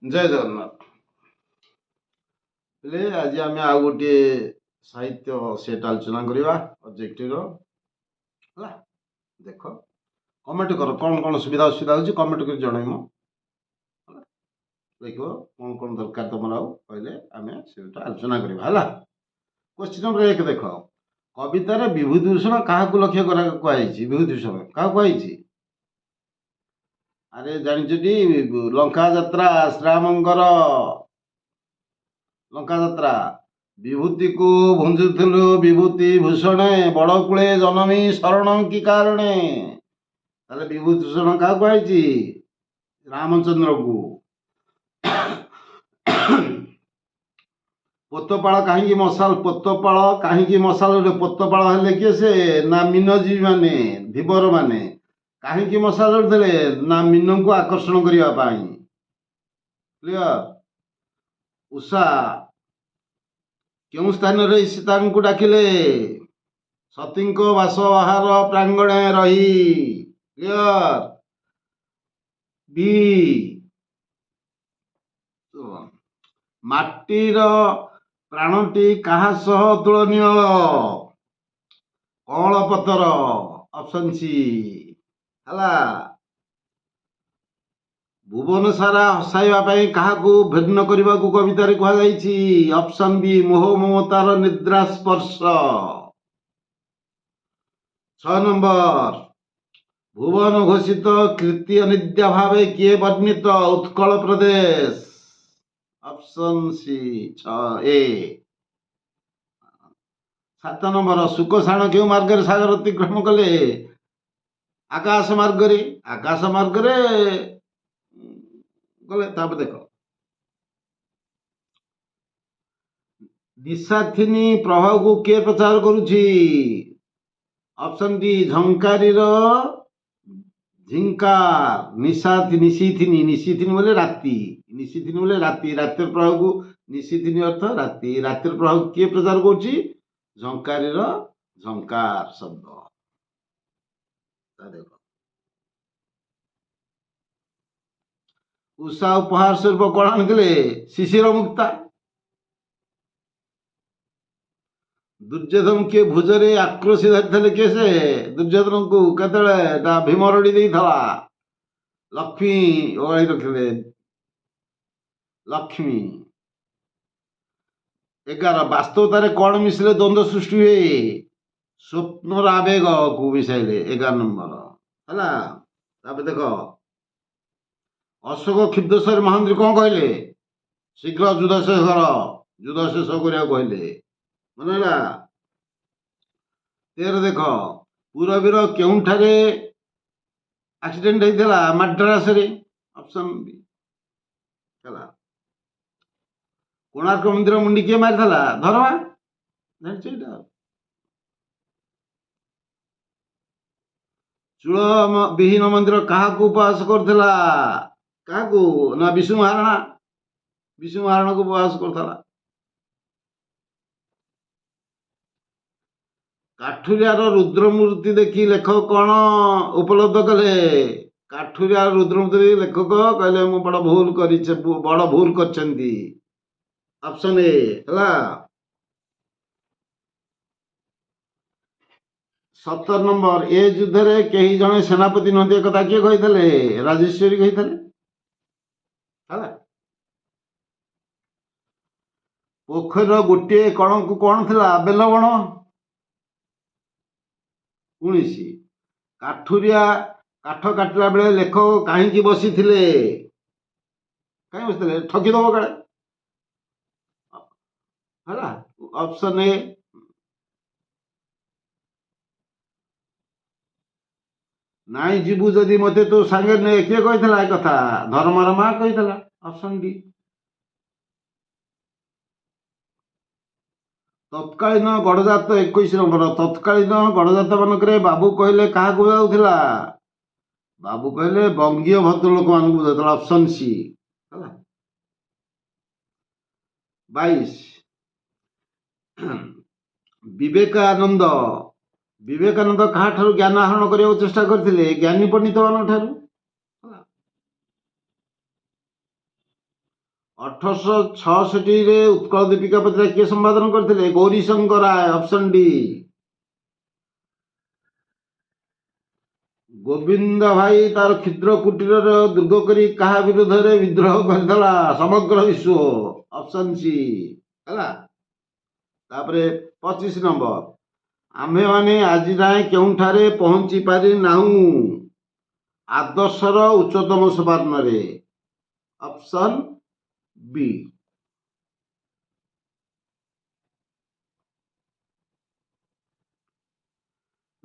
जय जगन्नाथ हेले आज आम आ गोटे साहित्य सेट आलोचना करवा ऑब्जेक्टिव देख कमेंट कर कौन कौन सुविधा असुविधा हो कमेंट कर जनइम देख कौन कौन दरकार तुम कहले आम से आलोचना करवा क्वेश्चन नंबर 1 देख कवितार विभूतिभूषण क्या लक्ष्य कहुई विभूतिभूषण क्या कहुई अरे जानछी लंका यात्रा श्रीरामंकर लंका यात्रा विभूति को भुंजुलु विभूति भूषण बड़ कूले जनमी शरण की कारणे ताले विभूति भूषण क्या कहुई रामचंद्र को पोतपाल कहीं मसाल पोतपाल कहीं मसाल पोतपाल हेले किए से ना मीनजीवी माने धीवर माने कहीं मसाल देले ना मीन को आकर्षण करने क्लियर उषा क्यों स्थान रे सीता को डाकिले सती बासबाहार प्रांगणे रही क्लियर बी माटीर प्राणटी कहा सह तुलनीय कौल पतर ऑप्शन सी हला भुवन सारा हसाइबा क्या भिन्न करने को कवितार कहुई ऑप्शन बी मोह ममतार निद्रा स्पर्श 6 नंबर भुवन घोषित कृति अनिद्या भाव किए वर्णित उत्कल प्रदेश ऑप्शन सी 6A 7 नंबर सुखसाण क्यों मार्ग सागर अतिक्रम कले आकाश मार्ग गले देख निशाथिनी प्रभाव को किए प्रचार करुछि ऑप्शन डी झंकारी झिंकार निशीथिनी बोले राति निशीथिनी बोले राति रातिर प्रभाव को निशीथिनी अर्थ राति रातिर प्रभाव किए प्रचार करुछि झंकारी झंकार शब्द देख उषा उपहार स्वरूप कौन आनी शिशिर मुक्ता दुर्योधन के भुजरे आक्रोशी धरी किए से दुर्योधन को केतले भीमरड़ी देता लक्ष्मी ओगाई रखिले लक्ष्मी 11 वास्तवतार कौन मिसले द्वंद्व सृष्टि हुए स्वप्नर आवेग को मिसाइले 11 नंबर है देख अशोक क्षिप्तेश्वर महांती कौन कहले शीघ्र युद्ध शेष कर युद्ध शेष करा कहले मन 13 देख पूरबीर केउठारे एक्सीडेंट होता मद्रास ऑप्शन बी कोणार्क मंदिर मुंडी किए मारी धर्मा चूल विहीन मंदिर क्या उपहास करथिला क्या ना विष्णु महाराणा को उपहास करता काठुरियार रुद्रमूर्ति देखी लेखक कौन उपलब्ध कले काठुरियार रुद्रमूर्ति लेखक कहले मु बड़ भूल करछंती ऑप्शन ए हला 17 नंबर ए युद्ध रे कई जने सेनापति नदी कथा किए कही राजेश्वरी कही पोखर गोटे कण को कौन थिला बेलवण 19 काठुरिया काठ काटला बेले लेखक कहीं बसी कहीं बसी ठकीदब काले है ऑप्शन ए नाई जीवु जदि मते तो सांगे ने किए कही कथा धर्मर माँ कही ऑप्शन डी तत्कालीन गणजात 21 नंबर तत्कालीन गणजात मानक बाबू कहले क्या बुझाऊला बाबू कहले बंगीय भद्रलोक मान बुझाऊला ऑप्शन सी 22 विवेकानंद क्या ज्ञान आहरण करने चेष्टा करते ज्ञानी पंडित मान 1866 ଉତ୍କଳ ଦୀପିକା ପତ୍ରିକା କିଏ ସମ୍ପାଦନ କରିଥିଲେ? ଗୌରୀଶଙ୍କର ରାୟ, ଅପସନ ଡି। ଗୋବିନ୍ଦ ଭାଇ ତାର କ୍ଷୁଦ୍ର କୁଟୀରର ଦୁର୍ଗ କରି କାହା ବିରୁଦ୍ଧରେ ବିଦ୍ରୋହ କରିଥିଲା? ସମଗ୍ର ବିଶ୍ୱ, ଅପସନ ସି ହେଲା। ତାପରେ 25 ନମ୍ବର, ଆମ୍ଭେମାନେ ଆଜି ଯାଏଁ କେଉଁଠାରେ ପହଞ୍ଚି ପାରି ନାହୁଁ ଆଦର୍ଶର ଉଚ୍ଚତମ ସୋପାନରେ? ଅପସନ ବି।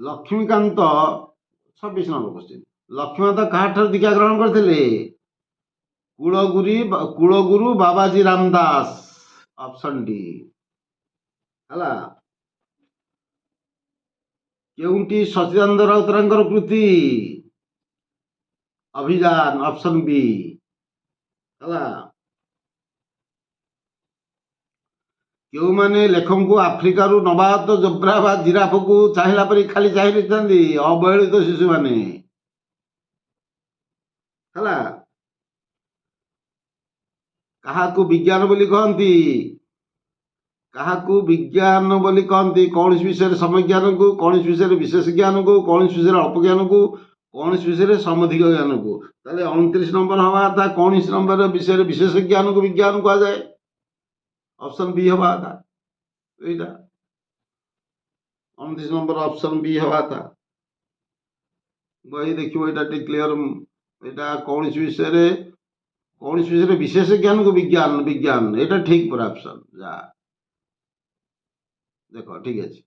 ଲକ୍ଷ୍ମୀକାନ୍ତ 26 ନମ୍ବର କ୍ୱେଶ୍ଚିନ୍, ଲକ୍ଷ୍ମୀକାନ୍ତ କାହାଠାରୁ ଦୀକ୍ଷା ଗ୍ରହଣ କରିଥିଲେ? କୁଳଗୁରୁ ବାବାଜୀ ରାମଦାସ, ଅପସନ ଡି ହେଲା। କେଉଁଟି ସଚିଦାନନ୍ଦ ରାଉତରାୟଙ୍କର କୃତି? ଅଭିଯାନ, ଅପସନ ବି ହେଲା। କେଉଁମାନେ ଲେଖକଙ୍କୁ ଆଫ୍ରିକାରୁ ନବାଗତ ଜୋବ୍ରା ବା ଜିରାଫକୁ ଚାହିଁଲା ପରି ଖାଲି ଚାହିଁ ରହିଥାନ୍ତି? ଅବହେଳିତ ଶିଶୁମାନେ ହେଲା। କାହାକୁ ବିଜ୍ଞାନ ବୋଲି କହନ୍ତି? କାହାକୁ ବିଜ୍ଞାନ ବୋଲି କହନ୍ତି? କୌଣସି ବିଷୟରେ ସମୟ ଜ୍ଞାନକୁ, କୌଣସି ବିଷୟରେ ବିଶେଷ ଜ୍ଞାନକୁ, କୌଣସି ବିଷୟରେ ଅଳ୍ପ ଜ୍ଞାନକୁ, କୌଣସି ବିଷୟରେ ସମଧିକ ଜ୍ଞାନକୁ। ତାହେଲେ 29 ନମ୍ବର ହବା କଥା କୌଣସି ନମ୍ବର ବିଷୟରେ ବିଶେଷ ଜ୍ଞାନକୁ ବିଜ୍ଞାନ କୁହାଯାଏ। ଅପସନ ବି ହବା କଥା ଏଇଟା। 29 ନମ୍ବର ଅପସନ ବି ହବା କଥା। ବହି ଦେଖିବ, ଏଇଟା ଟିକେ କ୍ଲିୟର। ଏଇଟା କୌଣସି ବିଷୟରେ ବିଶେଷ ଜ୍ଞାନକୁ ବିଜ୍ଞାନ ଏଇଟା ଠିକ ପୁରା ଅପସନ। ଯା ଦେଖ ଠିକ ଅଛି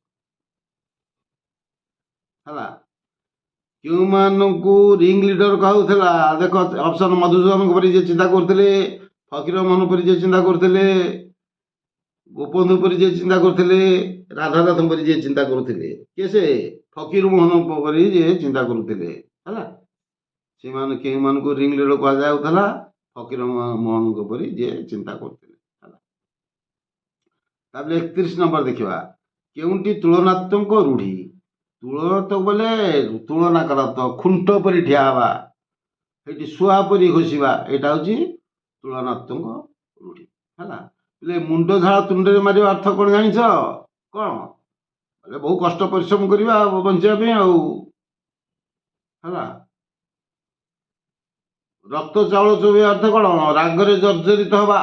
ହେଲା। କେଉଁମାନଙ୍କୁ ରିଙ୍ଗ ଲିଡର କହୁଥିଲା? ଦେଖ ଅପସନ, ମଧୁସୂଦନଙ୍କ ପରି ଯିଏ ଚିନ୍ତା କରୁଥିଲେ, ଫକୀର ମୋହନ ପରି ଯିଏ ଚିନ୍ତା କରୁଥିଲେ, ଗୋପବନ୍ଧୁ ପରି ଯିଏ ଚିନ୍ତା କରୁଥିଲେ, ରାଧାନାଥ ପରି ଯିଏ ଚିନ୍ତା କରୁଥିଲେ। କିଏ ସେ? ଫକୀର ମୋହନ ପରି ଯିଏ ଚିନ୍ତା କରୁଥିଲେ ହେଲା। ସେମାନେ କେଉଁମାନଙ୍କୁ ରିଙ୍ଗ ଲିଡର କୁହାଯାଉଥିଲା? ଫକୀର ମୋହନଙ୍କ ପରି ଯିଏ ଚିନ୍ତା କରୁଥିଲେ ହେଲା। ତାପରେ 31 ନମ୍ବର ଦେଖିବା, କେଉଁଟି ତୁଳନାତ୍ମକ ରୂଢି? ତୁଳନାତ୍ମକ ବୋଲେ ତୁଳନା କରାତ୍ମକ, ଖୁଣ୍ଟ ପରି ଠିଆ ହେବା, ଏଠି ଶୁଆ ପରି ଘୋଷିବା, ଏଇଟା ହଉଛି ତୁଳନାତ୍ମକ ରୂଢି ହେଲା। ମୁଣ୍ଡ ଝାଳ ତୁଣ୍ଡରେ ମାରିବା ଅର୍ଥ କଣ ଜାଣିଛ? କଣ? ବହୁ କଷ୍ଟ ପରିଶ୍ରମ କରିବା ବଞ୍ଚିବା ପାଇଁ ଆଉ ହେଲା। ରକ୍ତ ଚାଉଳ ଚୋବେଇବା ଅର୍ଥ କଣ? ରାଗରେ ଜର୍ଜରିତ ହବା।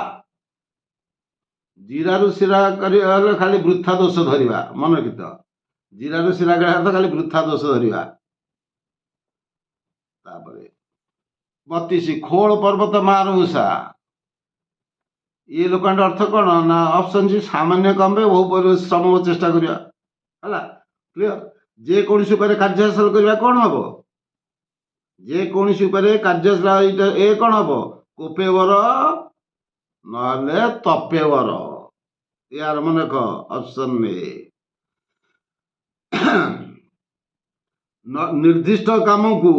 ଜିରାରୁ ଶିରା କରିବା ହେଲେ ଖାଲି ବୃଥା ଦୋଷ ଧରିବା, ମନେ ରଖିଥ। ଜିରାରୁ ଶିରା କରିବା ଅର୍ଥ ଖାଲି ବୃଥା ଦୋଷ ଧରିବା। ତାପରେ 32, ଖୋଳ ପର୍ବତ ମାର ମୂଷା, ଇଏ ଲୋକଙ୍କ ଅର୍ଥ କଣ? ନା ଅପସନ ସି, ସାମାନ୍ୟ କମରେ ବହୁ ପରିଶ୍ରମ ଚେଷ୍ଟା କରିବା ହେଲା। କ୍ଲିୟର। ଯେକୌଣସି ଉପାୟରେ କାର୍ଯ୍ୟ ହାସଲ କରିବା କଣ ହବ? ଯେକୌଣସି ଉପରେ କାର୍ଯ୍ୟ ଏ କଣ ହବ? କୋପେବର ନହେଲେ ତପେବର। ୟାର ମନେ ରଖ, ଅପସନ ଏ। ନିର୍ଦ୍ଦିଷ୍ଟ କାମକୁ,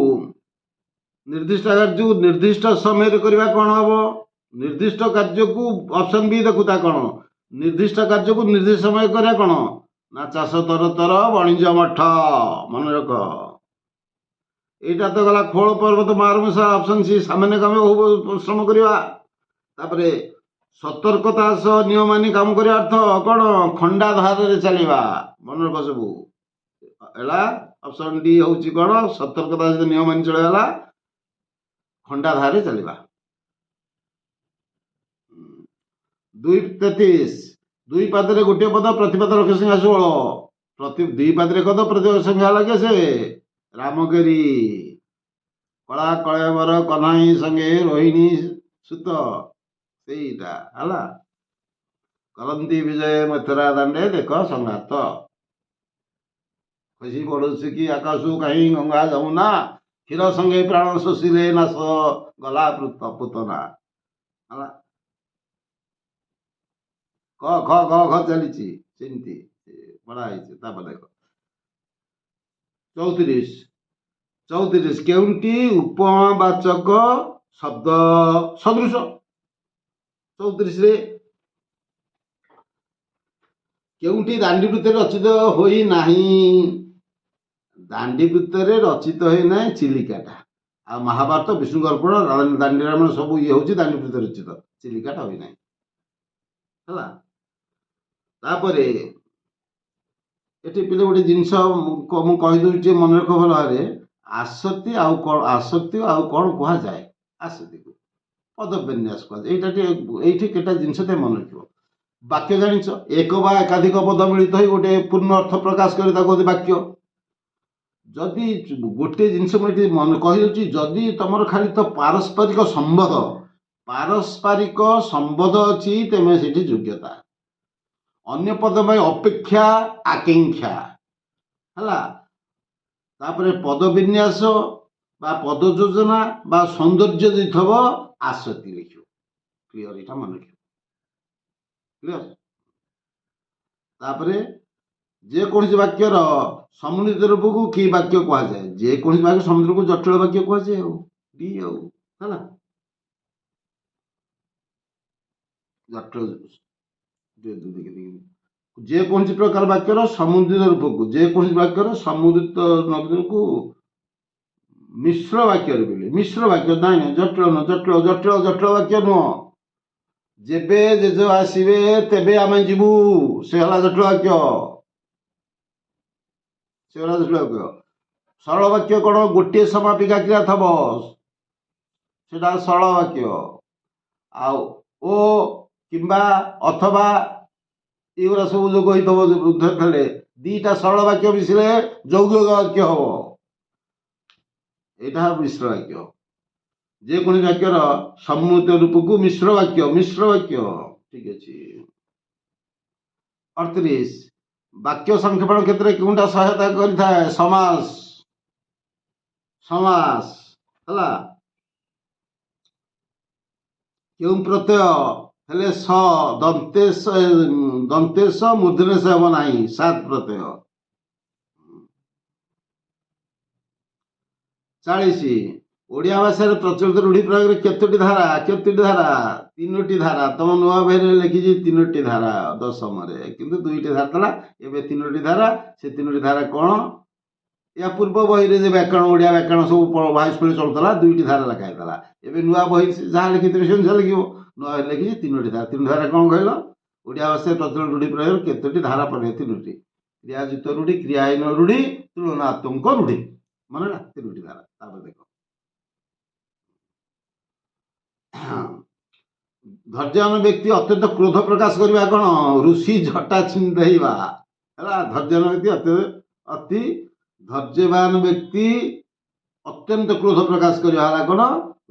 ନିର୍ଦ୍ଦିଷ୍ଟ କାର୍ଯ୍ୟକୁ ନିର୍ଦ୍ଦିଷ୍ଟ ସମୟରେ କରିବା କଣ ହବ? ନିର୍ଦ୍ଦିଷ୍ଟ କାର୍ଯ୍ୟକୁ ଅପସନ ବି ଦେଖୁ, ତା କଣ? ନିର୍ଦ୍ଦିଷ୍ଟ କାର୍ଯ୍ୟକୁ ନିର୍ଦ୍ଦିଷ୍ଟ ସମୟ କରିବା କଣ? ନା ଚାଷ ତର ବାଣିଜ୍ୟ ମଠ, ମନେ ରଖ। ଏଇଟା ତ ଗଲା ଖୋଳ ପର୍ବତ ମାରମୂଷା, ଅପସନ ସି, ସାମାନ୍ୟ କାମରେ ବହୁ ପରିଶ୍ରମ କରିବା। ତାପରେ ସତର୍କତା ସହ ନିୟମ ମାନି କାମ କରିବା ଅର୍ଥ କଣ? ଖଣ୍ଡା ଧାରରେ ଚାଲିବା, ମନେ ରଖ ସବୁ ହେଲା। ଅପସନ ଡି ହଉଛି କଣ? ସତର୍କତା ସହିତ ନିୟମ ମାନି ଚଳିବା ହେଲା ଖଣ୍ଡା ଧାରରେ ଚାଲିବା। 2-33, ଦୁଇ ପାଦରେ ଗୋଟିଏ ପଦ, ପ୍ରତିପଦ ଲକ୍ଷ୍ୟ ସଂଖ୍ୟା 16। ଦୁଇ ପାଦରେ ପଦ, ପ୍ରତିପଦ ସଂଖ୍ୟା ହେଲା କିଏ ସେ? ରାମଗିରି। କଳା କଳେବର କହ୍ନାଇ ସଙ୍ଗେ ରୋହିଣୀ ସୁତ, ସେଇଟା ହେଲା। କରନ୍ତି ବିଜୟ ମଥୁରା ଦାଣ୍ଡେ, ଦେଖ ସଂଘାତ। ଖସି ପଡୁଛି କି ଆକାଶକୁ କାହିଁ ଗଙ୍ଗା ଯମୁନା, କ୍ଷୀର ସଙ୍ଗେ ପ୍ରାଣ ଶୋଷିଲେ ନାଶ ଗଲା ପୁତନା ହେଲା। କ ଖ ଗ ଘ ଚାଲିଛି ସେମିତି ପଢା ହେଇଛି। ତାପରେ ଦେଖ 34, କେଉଁଟି ଉପମାବାଚକ ଶବ୍ଦ ସଦୃଶ? 34ରେ କେଉଁଠି ଦାଣ୍ଡି ବୃତ୍ତରେ ରଚିତ ହୋଇ ନାହିଁ? ଦାଣ୍ଡି ବୃତ୍ତରେ ରଚିତ ହୋଇ ନାହିଁ ଚିଲିକାଟା। ଆଉ ମହାଭାରତ ବିଷ୍ଣୁ ଗର୍ପଣ ଦାଣ୍ଡି ରାମାୟଣ ସବୁ ଇଏ ହେଉଛି ଦାଣ୍ଡିପ୍ରୀତ ରଚିତ, ଚିଲିକାଟା ହୋଇନାହିଁ ହେଲା। ତାପରେ ଏଠି ପିଲେ ଗୋଟେ ଜିନିଷ ମୁଁ କହିଦେଉଛି ଟିକେ ମନେ ରଖ ଭଲ ଭାବରେ। ଆସକ୍ତି ଆଉ କ'ଣ କୁହାଯାଏ? ଆସକ୍ତିକୁ ପଦବିନ୍ୟାସ କୁହାଯାଏ। ଏଇଟା ଟିକେ ଏଇଠି କେଟା ଜିନିଷ ଟିକେ ମନେ ରଖିବ। ବାକ୍ୟ ଜାଣିଛ, ଏକ ବା ଏକାଧିକ ପଦ ମିଳିତ ହୋଇ ଗୋଟେ ପୂର୍ଣ୍ଣ ଅର୍ଥ ପ୍ରକାଶ କରି ତାକୁ କହନ୍ତି ବାକ୍ୟ। ଯଦି ଗୋଟେ ଜିନିଷ ମୁଁ ଏଠି ମନେ କହିଦେଉଛି, ଯଦି ତମର ଖାଲି ତ ପାରସ୍ପରିକ ସମ୍ବନ୍ଧ ଅଛି ତେବେ ସେଠି ଯୋଗ୍ୟତା। ଅନ୍ୟ ପଦ ପାଇଁ ଅପେକ୍ଷା ଆକାଂକ୍ଷା ହେଲା। ତାପରେ ପଦ ବିନ୍ୟାସ ବା ପଦ ଯୋଜନା ବା ସୌନ୍ଦର୍ଯ୍ୟ ଦେଇଥିବ ଆସକ୍ତି ଲେଖିବ। କ୍ଲିୟର? ଏଇଟା ମନେ ରଖିବ। କ୍ଲିୟର? ତାପରେ ଯେକୌଣସି ବାକ୍ୟର ସମନ୍ୱିତ ରୂପକୁ କି ବାକ୍ୟ କୁହାଯାଏ? ଯେକୌଣସି ବାକ୍ୟ ସମନ୍ୱିତ ରୂପକୁ ଜଟିଳ ବାକ୍ୟ କୁହାଯାଏ। ଆଉ ହେଲା, ଜଟିଳ ଯେକୌଣସି ପ୍ରକାର ବାକ୍ୟର ସମନ୍ୱିତ ରୂପକୁ, ଯେକୌଣସି ବାକ୍ୟର ସମନ୍ୱିତ ରୂପକୁ ମିଶ୍ର ବାକ୍ୟରେ ମିଳେ। ମିଶ୍ର ବାକ୍ୟ ନାଇଁ, ଜଟିଳ ବାକ୍ୟ ନୁହଁ। ଯେବେ ଜେଜ ଆସିବେ ତେବେ ଆମେ ଯିବୁ, ସେ ହେଲା ଜଟିଳ ବାକ୍ୟ। ସରଳ ବାକ୍ୟ କ'ଣ? ଗୋଟିଏ ସମାପିକା କ୍ରିୟା ଥବ, ସେଟା ସରଳ ବାକ୍ୟ। ଆଉ ଓ କିମ୍ବା ଅଥବା ଏଗୁରା ସବୁ ଯୋଗ ହେଇଥିବ ଥିଲେ, ଦିଟା ସରଳ ବାକ୍ୟ ମିଶିଲେ ଯୌଗିକ ବାକ୍ୟ ହବ। ଏଇଟା ମିଶ୍ର ବାକ୍ୟ। ଯେକୌଣସି ବାକ୍ୟର ସମନ୍ୱିତ ରୂପକୁ ମିଶ୍ର ବାକ୍ୟ। ଠିକ ଅଛି। 38 ବାକ୍ୟ ସଂକ୍ଷେପଣ କ୍ଷେତ୍ରରେ କେଉଁଟା ସହାୟତା କରିଥାଏ? ସମାସ ହେଲା। କେଉଁ ପ୍ରତ୍ୟୟ ହେଲେ ଦନ୍ତେଶ ମୂର୍ଧନ୍ୟଷ ହେବ ନାହିଁ? ସାତ ପ୍ରତ୍ୟୟ। 40 ଓଡ଼ିଆ ଭାଷାରେ ପ୍ରଚଳିତ ରୂଢ଼ି ପ୍ରୟୋଗରେ କେତୋଟି ଧାରା? 3ଟି ଧାରା। ତମ ନୂଆ ବହିରେ ଲେଖିଛି 3ଟି ଧାରା ଦଶମରେ, କିନ୍ତୁ 2ଟି ଧାରା ଥିଲା, ଏବେ 3ଟି ଧାରା। ସେ 3ଟି ଧାରା କ'ଣ? ୟା ପୂର୍ବ ବହିରେ ଯେ ବ୍ୟାକରଣ, ଓଡ଼ିଆ ବ୍ୟାକରଣ ସବୁ ହାଇସ୍କୁଲରେ ଚଳୁଥିଲା, 2ଟି ଧାରା ଲେଖା ହେଇଥିଲା। ଏବେ ନୂଆ ବହି ଯାହା ଲେଖିଥିବେ ସେମିତି ଲେଖିବ। ନୂଆ ବହି ଲେଖିଛି 3ଟି ଧାରା। 3ଟି ଧାରା କ'ଣ କହିଲ? ଓଡ଼ିଆ ଭାଷାରେ ପ୍ରଚଳିତ ରୂଢ଼ି ପ୍ରୟୋଗରେ କେତୋଟି ଧାରା ପଡ଼େ? 3ଟି। କ୍ରିୟାଯୁକ୍ତ ରୂଢ଼ି, କ୍ରିୟାହୀନ ରୂଢ଼ି, ତୁଳନାତ୍ମକ ରୂଢ଼ି। ମନେ ନା? 3ଟି ଧାରା। ତାପରେ ଦେଖ, ଧୈର୍ଯ୍ୟବାନ ବ୍ୟକ୍ତି ଅତ୍ୟନ୍ତ କ୍ରୋଧ ପ୍ରକାଶ କରିବା କ'ଣ? ଋଷି ଝଟା ଛିଣ୍ଡେଇବା ହେଲା। ଧୈର୍ଯ୍ୟବାନ ବ୍ୟକ୍ତି ଅତ୍ୟନ୍ତ କ୍ରୋଧ ପ୍ରକାଶ କରିବା ହେଲା କ'ଣ?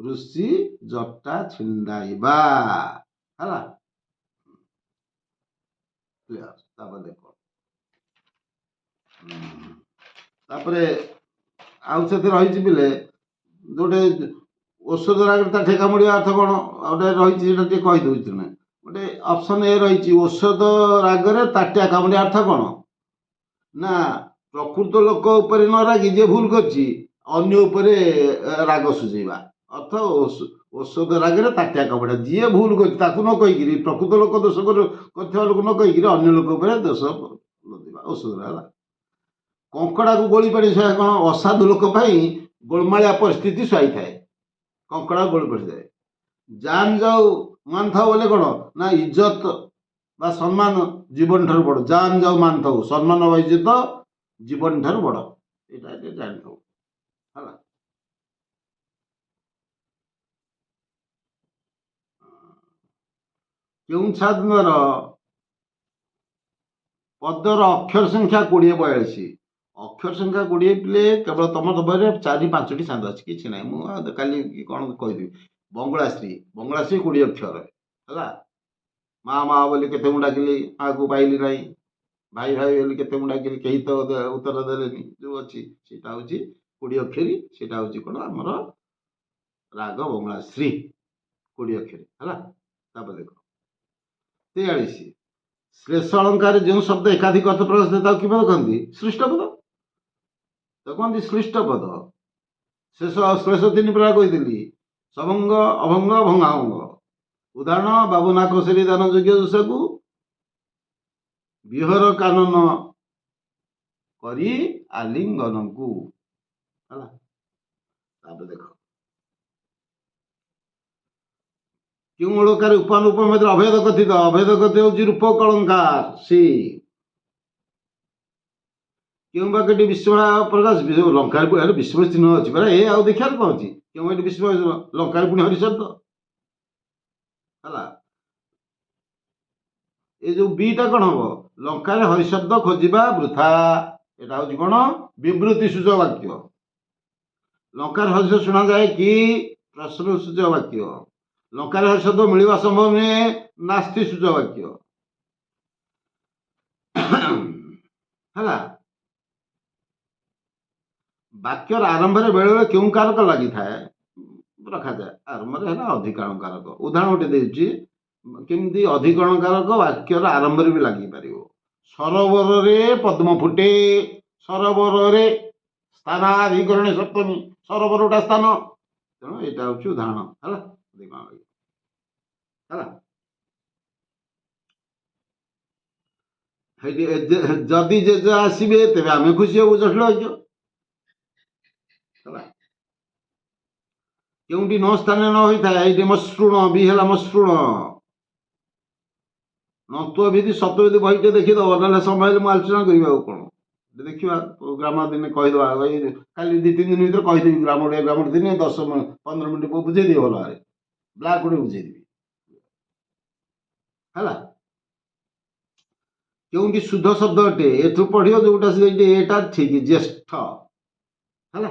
ଋଷି ଜଟା ଛିଣ୍ଡାଇବା ହେଲା। ତାପରେ ଦେଖ, ତାପରେ ଆଉ ସେଥିରେ ରହିଛି ପିଲେ ଗୋଟେ ଔଷଧ ରାଗରେ ତା ଠେକା ମୋଡ଼ିବା ଅର୍ଥ କ'ଣ? ଗୋଟେ ରହିଛି, ସେଟା ଟିକେ କହିଦେଉଛି ତୁମେ। ଗୋଟେ ଅପସନ୍ ଏ ରହିଛି, ଔଷଧ ରାଗରେ ତାଟିଆ କାମୁଡ଼ିବା ଅର୍ଥ କ'ଣ? ନା ପ୍ରକୃତ ଲୋକ ଉପରେ ନ ରାଗି ଯିଏ ଭୁଲ କରିଛି ଅନ୍ୟ ଉପରେ ରାଗ ସୁଝେଇବା। ଅର୍ଥ ଔଷଧ ରାଗରେ ତାଟିଆ କାମୁଡ଼ିବା। ଯିଏ ଭୁଲ କରିଛି ତାକୁ ନ କହିକିରି, ପ୍ରକୃତ ଲୋକ ଦୋଷ କରିଥିବା ଲୋକ ନ କହିକିରି ଅନ୍ୟ ଲୋକ ଉପରେ ଦୋଷ ଲଦିବା ଔଷଧ ହେଲା। କଙ୍କଡ଼ାକୁ ଗୋଳି ପାଣି ଶୁଆଏ କ'ଣ? ଅସାଧୁ ଲୋକ ପାଇଁ ଗୋଳମାଳିଆ ପରିସ୍ଥିତି ଶୁଆଇଥାଏ। କଙ୍କଡ଼ା ଗୋଳି ପଡ଼ିଥାଏ। ଜାନ୍ ଯାଉ ମାନ ଥାଉ ବୋଲେ କ'ଣ? ନା ଇଜ୍ଜତ ବା ସମ୍ମାନ ଜୀବନ ଠାରୁ ବଡ଼। ଜାନ୍ ଯାଉ ମାନ ଥାଉ, ସମ୍ମାନ ବା ଇଜ୍ଜତ ଜୀବନ ଠାରୁ ବଡ଼। ଏଇଟା ଜାଣିଥାଉ ହେଲା। କେଉଁ ଛାନ୍ଦର ପଦର ଅକ୍ଷର ସଂଖ୍ୟା 20-42? ଅକ୍ଷର ସଂଖ୍ୟା 20 ପିଲେ କେବଳ ତମ ବହିରେ 4-5ଟି ଛାନ୍ଦ ଅଛି, କିଛି ନାହିଁ। ମୁଁ କାଲି କ'ଣ କହିଦେବି। ବଙ୍ଗଳାଶ୍ରୀ 20 ଅକ୍ଷର ହେଲା। ମା ବୋଲି କେତେ ମୁଁ ଡାକିଲି, ମାଆକୁ ପାଇଲି ନାହିଁ। ଭାଇ ବୋଲି କେତେ ମୁଁ ଡାକିଲି, କେହି ତ ଉତ୍ତର ଦେଲେନି। ଯେଉଁ ଅଛି ସେଇଟା ହେଉଛି 20 ଅକ୍ଷରୀ। ସେଇଟା ହେଉଛି କ'ଣ? ଆମର ରାଗ ବଙ୍ଗଳାଶ୍ରୀ 20 ଅକ୍ଷରୀ ହେଲା। ତାପରେ ଦେଖ 43 ଶ୍ଲେଷ ଅଳଙ୍କାରରେ ଯେଉଁ ଶବ୍ଦ ଏକାଧିକ ଅର୍ଥ ପ୍ରକାଶ ଥାଏ ତାକୁ କି ପଦ କହନ୍ତି? ସୃଷ୍ଟ ପଦ। ତ କହନ୍ତି ସୃଷ୍ଟ ପଦ। ଶ୍ଲେଷ 3 ପ୍ରକାର କହିଥିଲି, ସଭଙ୍ଗ, ଅଭଙ୍ଗ, ଭଙ୍ଗାଭଙ୍ଗ। ଉଦାହରଣ, ବାବୁନା କୌଶଳୀ ଦାନ ଯୋଗ୍ୟ ଦୋଷକୁ ବିହର କାନନ କରି ଆଲିଙ୍ଗନକୁ ହେଲା। ତାପରେ ଦେଖ, କେଉଁ ଓଳକାରେ ଉପାନୁପ ମଧ୍ୟରେ ଅଭେଦ କଥିତ, ଅଭେଦ କଥିତ ହେଉଛି ରୂପ କଳଙ୍କାର ସି। କେଉଁ ବାକ୍ୟଟି ବିସ୍ମୟ ପ୍ରକାଶ ଲଙ୍କାରେ ପୁଣି ବିସ୍ମୟ ଚିହ୍ନ ଅଛି ପରା, ଏ ଆଉ ଦେଖିବାର କଣ ଅଛି? କେଉଁ ଏଠି ବିସ୍ମୟ ଚିହ୍ନ, ଲଙ୍କାରେ ପୁଣି ହରିଶବ୍ଦ ହେଲା। ଏ ଯୋଉ ବିଟା କଣ ହବ, ଲଙ୍କାରେ ହରିଶବ୍ଦ ଖୋଜିବା ବୃଥା, ଏଟା ହଉଛି କଣ ବିବୃତି ସୂଚକ ବାକ୍ୟ। ଲଙ୍କାରେ ହରିଶବ୍ଦ ଶୁଣାଯାଏ କି ପ୍ରଶ୍ନ ସୂଚକ ବାକ୍ୟ। ଲଙ୍କାରେ ହରିଶବ୍ଦ ମିଳିବା ସମ୍ଭବ ନୁହେଁ ନାସ୍ତି ସୂଚକ ବାକ୍ୟ ହେଲା। ବାକ୍ୟର ଆରମ୍ଭରେ ବେଳେବେଳେ କେଉଁ କାରକ ଲାଗିଥାଏ ରଖାଯାଏ, ଆରମ୍ଭରେ ହେଲା ଅଧିକରଣ କାରକ। ଉଦାହରଣ ଗୋଟେ ଦେଉଛି, କେମିତି ଅଧିକରଣ କାରକ ବାକ୍ୟର ଆରମ୍ଭରେ ବି ଲାଗିପାରିବ। ସରୋବରରେ ପଦ୍ମ ଫୁଟେ, ସରୋବରରେ ସ୍ଥାନାଧିକରଣ ସପ୍ତମୀ, ସରୋବର ଗୋଟା ସ୍ଥାନ, ତେଣୁ ଏଇଟା ହଉଛି ଉଦାହରଣ ହେଲା ହେଲା। ଯଦି ଜେଜେ ଆସିବେ ତେବେ ଆମେ ଖୁସି ହବୁ, ଜଟିଳ ବାକ୍ୟ ହେଲା। କେଉଁଠି ନ ସ୍ଥାନରେ ନ ହୋଇଥାଏ, ଏଇଠି ମସୃଣ ବି ହେଲା ମସୃଣ। ନତ୍ୱବିଧି ସତ୍ୱବିଧି ବହିଟେ ଦେଖିଦବ, ନହେଲେ ସମୟ ହେଲେ ମୁଁ ଆଲୋଚନା କରିବି। ଆଉ କଣ ଦେଖିବା, ଗ୍ରାମାର ଦିନେ କହିଦବା, କାଲି 2-3 ଦିନ ଭିତରେ କହିଦେବି। ଗ୍ରାମାର ଦିନେ 10-15 ମିନିଟ୍ ବୁଝେଇଦେବି, ଭଲ ଭାବରେ ବ୍ଲାକ୍ ବୋର୍ଡରେ ବୁଝେଇଦେବି ହେଲା। କେଉଁଠି ଶୁଦ୍ଧ ଶବ୍ଦ ଅଟେ, ଏଠୁ ପଢିବ ଯୋଉଟା ସେଇଠି ଏଟା ଠିକ, ଜ୍ୟେଷ୍ଠ ହେଲା।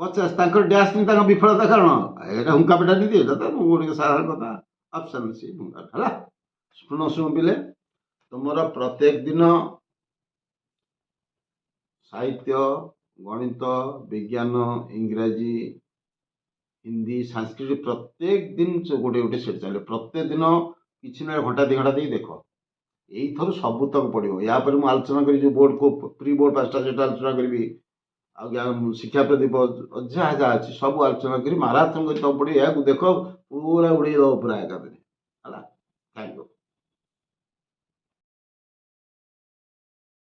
50 ତାଙ୍କର ଡ୍ୟାସ୍ ତାଙ୍କ ବିଫଳତା କାରଣ, ଏଇଟା ହୁଙ୍କା ପେଟା ନୀତି, ଏଇଟା ତ ଗୋଟେ ସାଧାରଣ କଥା, ଅପସନ୍ ସି ହୁଙ୍କା ହେଲା। ଶୁଣ ପିଲେ, ତୁମର ପ୍ରତ୍ୟେକ ଦିନ ସାହିତ୍ୟ, ଗଣିତ, ବିଜ୍ଞାନ, ଇଂରାଜୀ, ହିନ୍ଦୀ, ସଂସ୍କୃତ ପ୍ରତ୍ୟେକ ଦିନ ଗୋଟେ ଗୋଟେ ସେଟ୍ ଚାଲିବ। ପ୍ରତ୍ୟେକ ଦିନ କିଛି ନା ଘଣ୍ଟା 2 ଘଣ୍ଟା ଦେଇ ଦେଖ, ଏଇଥର ସବୁ ତକ ପଡ଼ିବ। ୟା ପରେ ମୁଁ ଆଲୋଚନା କରିବି ଯେଉଁ ବୋର୍ଡକୁ ପ୍ରି ବୋର୍ଡ 5ଟା ସେଟା ଆଲୋଚନା କରିବି, ଆଉ ଶିକ୍ଷା ପ୍ରଦୀପ ଯାହା ଯାହା ଅଛି ସବୁ ଆଲୋଚନା କରି ମାରାଥନ କରି ତମ ପଡ଼ିବ। ଏହାକୁ ଦେଖ, ପୁରା ଉଡ଼େଇ ଦେବ ପୁରା ଏକାଥରେ ହେଲା।